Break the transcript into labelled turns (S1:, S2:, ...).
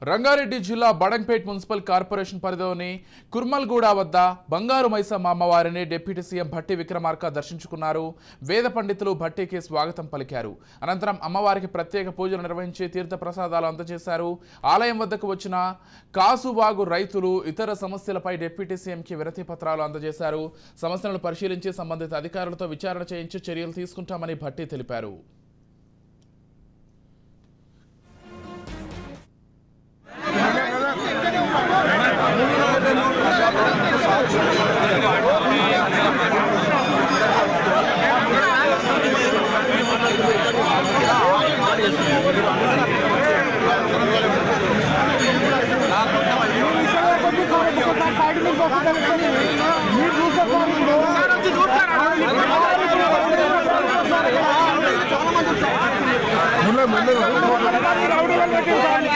S1: రంగారెడ్డి జిల్లా Badangpet municipal corporation పరిధిలోని కుర్మల్గూడ వద్ద బంగారు మైసమ్మ అమ్మవారిని డిప్యూటీ సీఎం భట్టి విక్రమార్క దర్శించుకున్నారు. వేద పండితులు భట్టికి స్వాగతం పలికారు. అనంతరం అమ్మవారికి ప్రత్యేక పూజలు నిర్వహించి తీర్థ ప్రసాదాలు అందజేశారు. ఆలయం వద్దకు వచ్చిన కాసువాగు రైతులు ఇతర సమస్యలపై డిప్యూటీ సీఎంకి వినతి పత్రాలు అందజేశారు. సమస్యలను పరిశీలించి సంబంధిత అధికారులతో విచారణ చేయించి చర్యలు తీసుకుంటామని భట్టి తెలిపారు.
S2: చాలా